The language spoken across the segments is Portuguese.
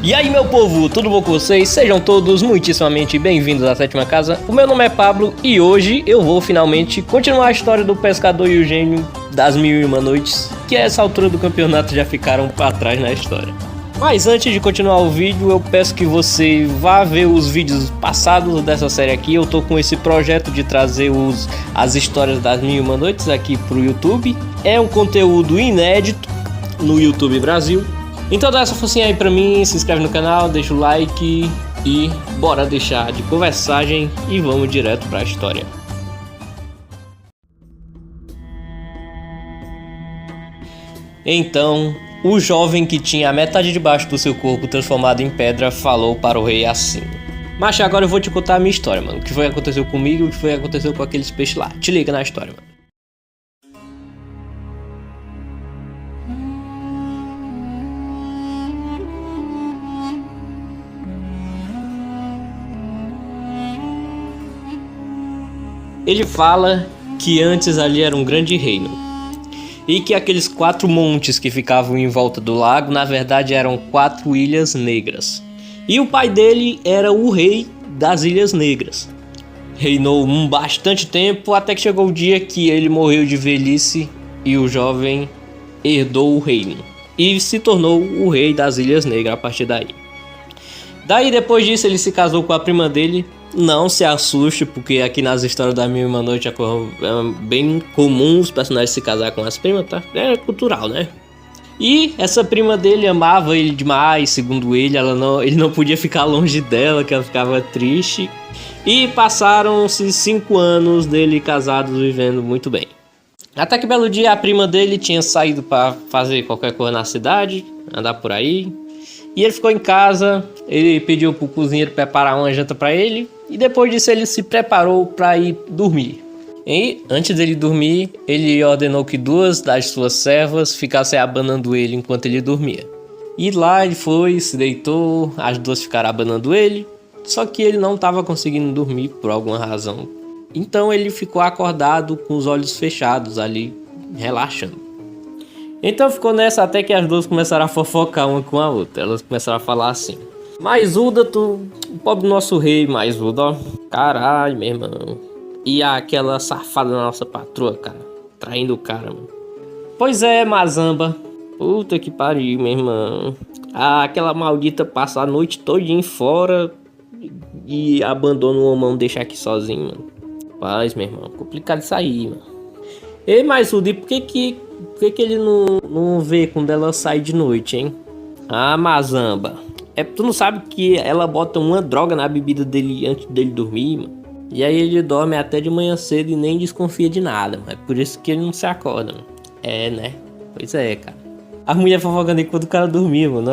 E aí, meu povo, tudo bom com vocês? Sejam todos muitíssimamente bem-vindos à Sétima Casa. O meu nome é Pablo e hoje eu vou finalmente continuar a história do pescador e o gênio das Mil e Uma Noites, que a essa altura do campeonato já ficaram para trás na história. Mas antes de continuar o vídeo, eu peço que você vá ver os vídeos passados dessa série aqui. Eu tô com esse projeto de trazer as histórias das Mil e Uma Noites aqui pro YouTube. É um conteúdo inédito no YouTube Brasil. Então dá essa focinha aí pra mim, se inscreve no canal, deixa o like e bora deixar de conversagem e vamos direto pra história. Então, o jovem que tinha a metade de baixo do seu corpo transformado em pedra falou para o rei assim: Macho, agora eu vou te contar a minha história, mano. O que foi que aconteceu comigo e o que foi que aconteceu com aqueles peixes lá. Te liga na história, mano. Ele fala que antes ali era um grande reino e que aqueles 4 montes que ficavam em volta do lago na verdade eram 4 ilhas negras. E o pai dele era o rei das Ilhas Negras. Reinou bastante tempo até que chegou o dia que ele morreu de velhice e o jovem herdou o reino e se tornou o rei das Ilhas Negras a partir daí. Daí depois disso ele se casou com a prima dele. Não se assuste, porque aqui nas histórias da Mil e Uma Noite é bem comum os personagens se casar com as primas, tá? É cultural, né? E essa prima dele amava ele demais, segundo ele, ele não podia ficar longe dela, que ela ficava triste. E passaram-se 5 anos dele casados, vivendo muito bem. Até que belo dia a prima dele tinha saído para fazer qualquer coisa na cidade, andar por aí. E ele ficou em casa, ele pediu pro cozinheiro preparar uma janta para ele. E depois disso ele se preparou para ir dormir. E antes dele dormir, ele ordenou que 2 das suas servas ficassem abanando ele enquanto ele dormia. E lá ele foi, se deitou, as 2 ficaram abanando ele. Só que ele não estava conseguindo dormir por alguma razão. Então ele ficou acordado com os olhos fechados ali, relaxando. Então ficou nessa até que as 2 começaram a fofocar uma com a outra. Elas começaram a falar assim: Maisuda, o pobre nosso rei, Maisuda, ó. Caralho, meu irmão. E aquela safada da nossa patroa, cara. Traindo o cara, mano. Pois é, Mazamba. Puta que pariu, meu irmão. Aquela maldita passa a noite todinha fora e abandona o homão, deixa aqui sozinho, mano. Paz, meu irmão. Complicado isso aí, mano. Ei, Maisuda, e por que ele não vê quando ela sai de noite, hein? Mazamba. Tu não sabe que ela bota uma droga na bebida dele antes dele dormir, mano? E aí ele dorme até de manhã cedo e nem desconfia de nada, mano. É por isso que ele não se acorda, mano. É, né? Pois é, cara. A mulher fofocando enquanto o cara dormia, mano.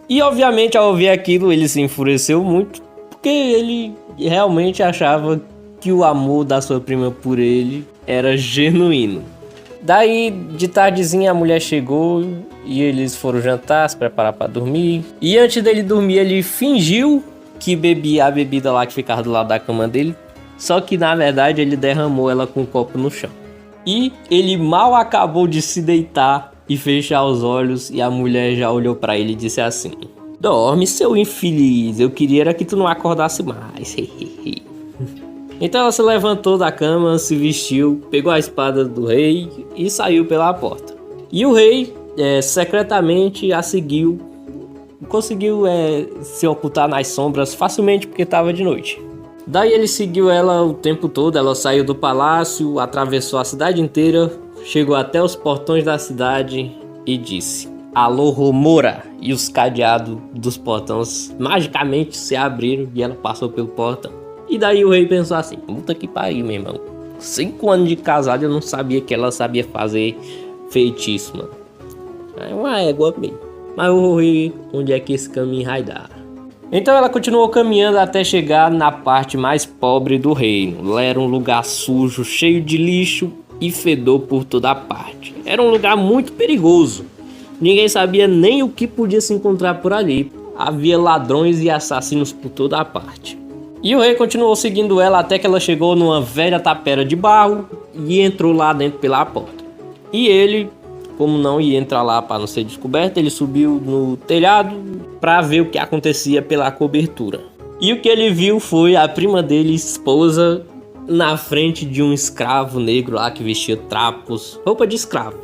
E obviamente ao ouvir aquilo ele se enfureceu muito, porque ele realmente achava que o amor da sua prima por ele era genuíno. Daí, de tardezinha, a mulher chegou e eles foram jantar, se preparar para dormir. E antes dele dormir, ele fingiu que bebia a bebida lá que ficava do lado da cama dele. Só que, na verdade, ele derramou ela com um copo no chão. E ele mal acabou de se deitar e fechar os olhos e a mulher já olhou para ele e disse assim: Dorme, seu infeliz, eu queria era que tu não acordasse mais. Então ela se levantou da cama, se vestiu, pegou a espada do rei e saiu pela porta. E o rei, secretamente, a seguiu. Conseguiu se ocultar nas sombras facilmente porque estava de noite. Daí ele seguiu ela o tempo todo, ela saiu do palácio, atravessou a cidade inteira, chegou até os portões da cidade e disse: Alô, Romora! E os cadeados dos portões magicamente se abriram e ela passou pelo portão. E daí o rei pensou assim: puta que pariu, meu irmão. 5 anos de casado eu não sabia que ela sabia fazer feitiço, mano. É uma égua mesmo. Mas eu vou ver onde é que esse caminho vai dar. Então ela continuou caminhando até chegar na parte mais pobre do reino. Lá era um lugar sujo, cheio de lixo e fedor por toda parte. Era um lugar muito perigoso. Ninguém sabia nem o que podia se encontrar por ali. Havia ladrões e assassinos por toda a parte. E o rei continuou seguindo ela até que ela chegou numa velha tapera de barro e entrou lá dentro pela porta. E ele como não ia entrar lá para não ser descoberto, ele subiu no telhado para ver o que acontecia pela cobertura. E o que ele viu foi a prima dele, esposa, na frente de um escravo negro lá que vestia trapos, roupa de escravo.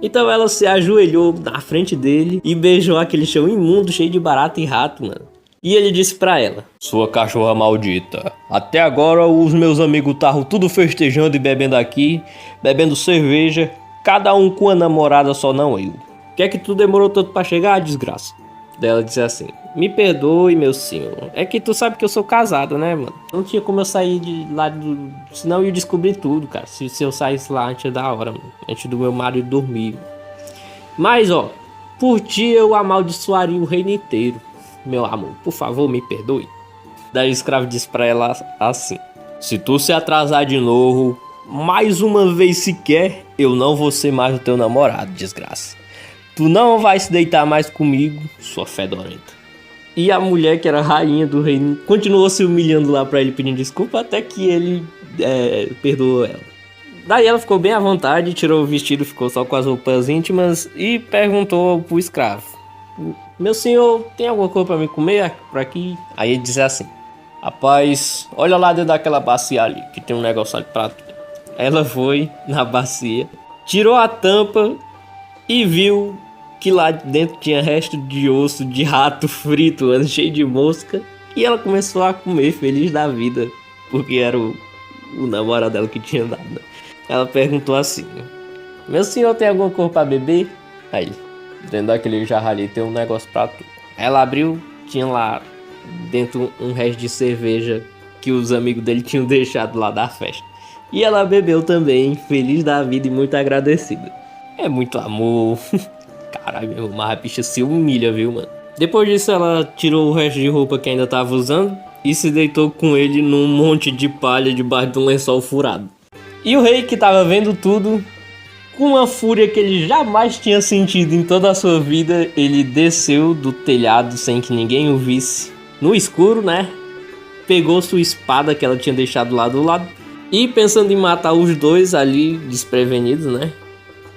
Então ela se ajoelhou na frente dele e beijou aquele chão imundo, cheio de barata e rato, mano. E ele disse pra ela: "Sua cachorra maldita, até agora os meus amigos estavam tudo festejando e bebendo aqui, bebendo cerveja, cada um com a namorada, só não eu. O que é que tu demorou tanto pra chegar, desgraça?" Daí ela disse assim: "Me perdoe, meu senhor. É que tu sabe que eu sou casado, né, mano? Não tinha como eu sair de lá do... Senão eu ia descobrir tudo, cara. Se eu saísse lá antes da hora, mano. Antes do meu marido dormir. Mas, ó, por ti eu amaldiçoaria o reino inteiro. Meu amor, por favor, me perdoe." Daí o escravo disse pra ela assim: "Se tu se atrasar de novo, mais uma vez sequer, eu não vou ser mais o teu namorado, desgraça. Tu não vai se deitar mais comigo, sua fedorenta." E a mulher, que era a rainha do reino, continuou se humilhando lá pra ele, pedindo desculpa, até que ele perdoou ela. Daí ela ficou bem à vontade, tirou o vestido, ficou só com as roupas íntimas e perguntou pro escravo: "Meu senhor, tem alguma coisa pra me comer por aqui?" Aí ele disse assim: "Rapaz, olha lá dentro daquela bacia ali, que tem um negócio ali pra tu." Ela foi na bacia, tirou a tampa e viu que lá dentro tinha resto de osso de rato frito, cheio de mosca. E ela começou a comer, feliz da vida, porque era o namorado dela que tinha dado. Ela perguntou assim: "Meu senhor, tem alguma coisa pra beber?" Aí, dentro daquele jarro ali tem um negócio pra tu. Ela abriu, tinha lá dentro um resto de cerveja que os amigos dele tinham deixado lá da festa. E ela bebeu também, feliz da vida e muito agradecida. É muito amor. Caralho, meu, mas a bicha se humilha, viu, mano? Depois disso, ela tirou o resto de roupa que ainda tava usando e se deitou com ele num monte de palha debaixo de um lençol furado. E o rei, que tava vendo tudo, com uma fúria que ele jamais tinha sentido em toda a sua vida, ele desceu do telhado sem que ninguém o visse, no escuro, né? Pegou sua espada que ela tinha deixado lá do lado e, pensando em matar os dois ali desprevenidos, né?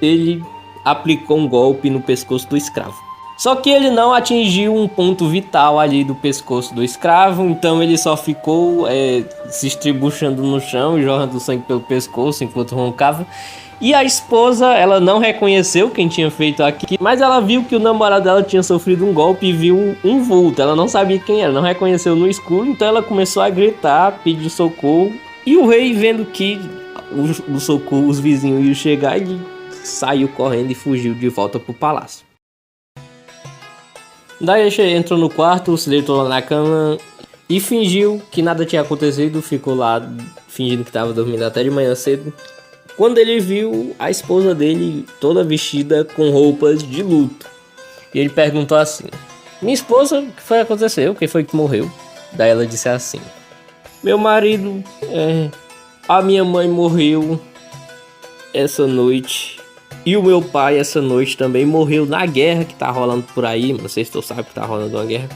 Ele aplicou um golpe no pescoço do escravo. Só que ele não atingiu um ponto vital ali do pescoço do escravo, então ele só ficou se estribuchando no chão e jorrando sangue pelo pescoço enquanto roncava. E a esposa, ela não reconheceu quem tinha feito aquilo, mas ela viu que o namorado dela tinha sofrido um golpe e viu um vulto. Ela não sabia quem era, não reconheceu no escuro, então ela começou a gritar, pedir socorro. E o rei, vendo que o socorro, os vizinhos iam chegar, ele saiu correndo e fugiu de volta pro palácio. Daí ele entrou no quarto, se deitou lá na cama e fingiu que nada tinha acontecido, ficou lá fingindo que estava dormindo até de manhã cedo. Quando ele viu a esposa dele toda vestida com roupas de luto. E ele perguntou assim: "Minha esposa, o que foi que aconteceu? Quem foi que morreu?" Daí ela disse assim: "Meu marido, a minha mãe morreu essa noite. E o meu pai essa noite também morreu na guerra que tá rolando por aí. Não sei se tu sabe que tá rolando uma guerra.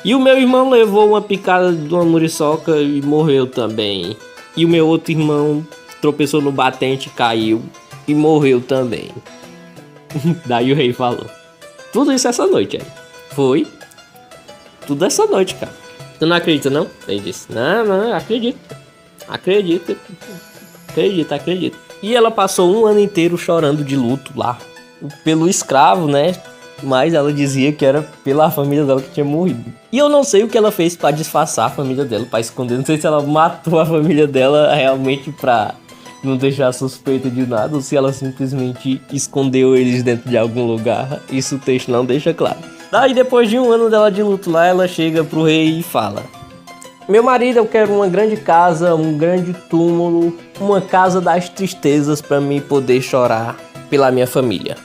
E o meu irmão levou uma picada de uma muriçoca e morreu também. E o meu outro irmão tropeçou no batente, caiu e morreu também." Daí o rei falou: "Tudo isso essa noite, aí?" "Foi. Tudo essa noite, cara." "Tu não acredita, não?" Ele disse: Não, acredito. Acredito. E ela passou um ano inteiro chorando de luto lá pelo escravo, né? Mas ela dizia que era pela família dela que tinha morrido. E eu não sei o que ela fez pra disfarçar a família dela, pra esconder. Não sei se ela matou a família dela realmente pra não deixar suspeita de nada, ou se ela simplesmente escondeu eles dentro de algum lugar. Isso o texto não deixa claro. Daí, depois de um ano dela de luto lá, ela chega pro rei e fala: "Meu marido, eu quero uma grande casa, um grande túmulo, uma casa das tristezas pra mim poder chorar pela minha família.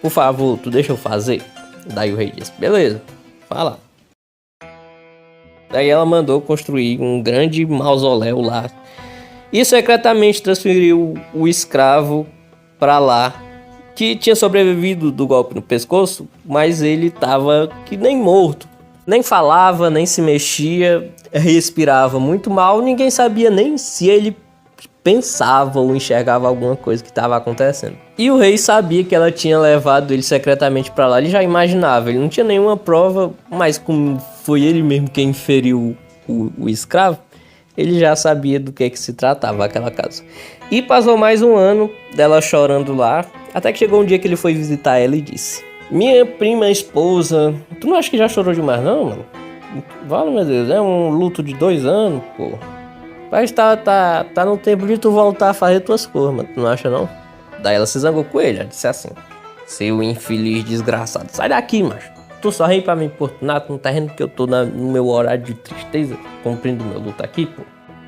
Por favor, tu deixa eu fazer?" Daí o rei disse: "Beleza, fala." Daí ela mandou construir um grande mausoléu lá e secretamente transferiu o escravo pra lá, que tinha sobrevivido do golpe no pescoço, mas ele tava que nem morto. Nem falava, nem se mexia, respirava muito mal, ninguém sabia nem se ele pensava ou enxergava alguma coisa que estava acontecendo. E o rei sabia que ela tinha levado ele secretamente para lá, ele já imaginava, ele não tinha nenhuma prova, mas como foi ele mesmo quem feriu o escravo, ele já sabia do que se tratava aquela casa. E passou mais um ano dela chorando lá, até que chegou um dia que ele foi visitar ela e disse: minha prima esposa, tu não acha que já chorou demais não, mano? Vale, meu Deus, é um luto de 2 anos, pô. Mas tá no tempo de tu voltar a fazer tuas coisas, mano, tu não acha não? Daí ela se zangou com ele, ela disse assim: seu infeliz desgraçado, sai daqui, macho. Tu só vem pra me importunar, tu não tá vendo que eu tô no meu horário de tristeza, cumprindo meu luto aqui, pô?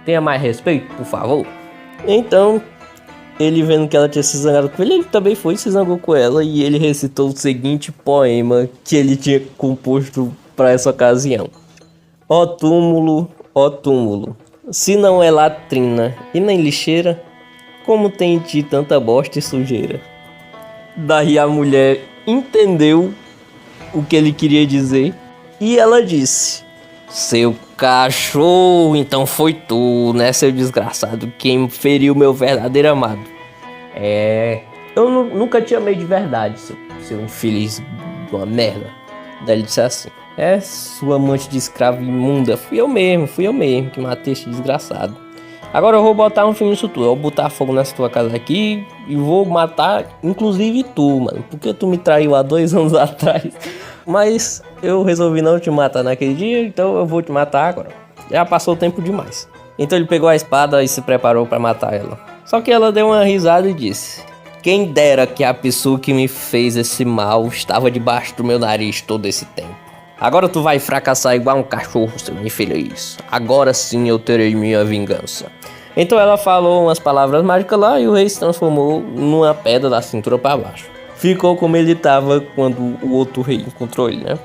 Tenha mais respeito, por favor. Então, ele vendo que ela tinha se zangado com ele também foi e se zangou com ela. E ele recitou o seguinte poema que ele tinha composto para essa ocasião: ó túmulo, se não é latrina e nem lixeira, como tem em ti tanta bosta e sujeira? Daí a mulher entendeu o que ele queria dizer e ela disse: seu cachorro, então foi tu, né, seu desgraçado, quem feriu meu verdadeiro amado. Eu nunca te amei de verdade, seu infeliz de uma merda. Daí ele disse assim: sua amante de escravo imunda, fui eu mesmo que matei esse desgraçado. Agora eu vou botar um fim nisso tudo, eu vou botar fogo nessa tua casa aqui e vou matar inclusive tu, mano, porque tu me traiu há 2 anos atrás. Mas eu resolvi não te matar naquele dia, então eu vou te matar agora. Já passou tempo demais. Então ele pegou a espada e se preparou para matar ela. Só que ela deu uma risada e disse: quem dera que a pessoa que me fez esse mal estava debaixo do meu nariz todo esse tempo. Agora tu vai fracassar igual um cachorro, seu infeliz. Agora sim eu terei minha vingança. Então ela falou umas palavras mágicas lá e o rei se transformou numa pedra da cintura para baixo. Ficou como ele estava quando o outro rei encontrou ele, né?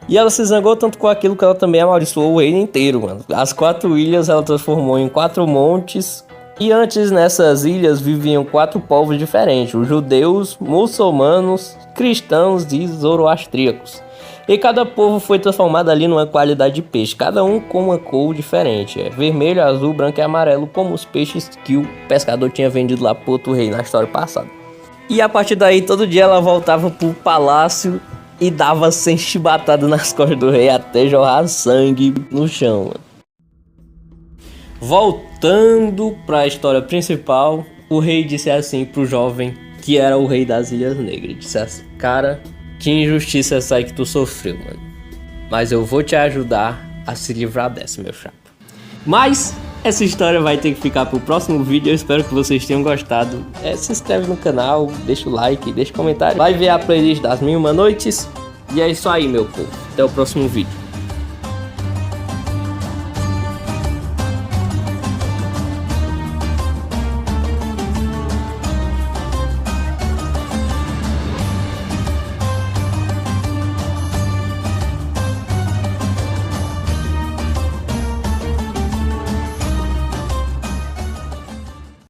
E ela se zangou tanto com aquilo que ela também amaldiçoou o reino inteiro, mano. As 4 ilhas ela transformou em 4 montes. E antes nessas ilhas viviam 4 povos diferentes: os judeus, muçulmanos, cristãos e zoroastríacos. E cada povo foi transformado ali numa qualidade de peixe, cada um com uma cor diferente: vermelho, azul, branco e amarelo, como os peixes que o pescador tinha vendido lá pro outro rei na história passada. E a partir daí, todo dia ela voltava pro palácio e dava 100 chibatadas nas costas do rei até jorrar sangue no chão, mano. Voltando pra história principal, o rei disse assim pro jovem que era o rei das Ilhas Negras. Disse assim: cara, que injustiça essa aí que tu sofreu, mano. Mas eu vou te ajudar a se livrar dessa, meu chapa. Mas essa história vai ter que ficar pro próximo vídeo. Eu espero que vocês tenham gostado. Se inscreve no canal, deixa o like, deixa o comentário. Vai ver a playlist das 1001 Noites. E é isso aí, meu povo. Até o próximo vídeo.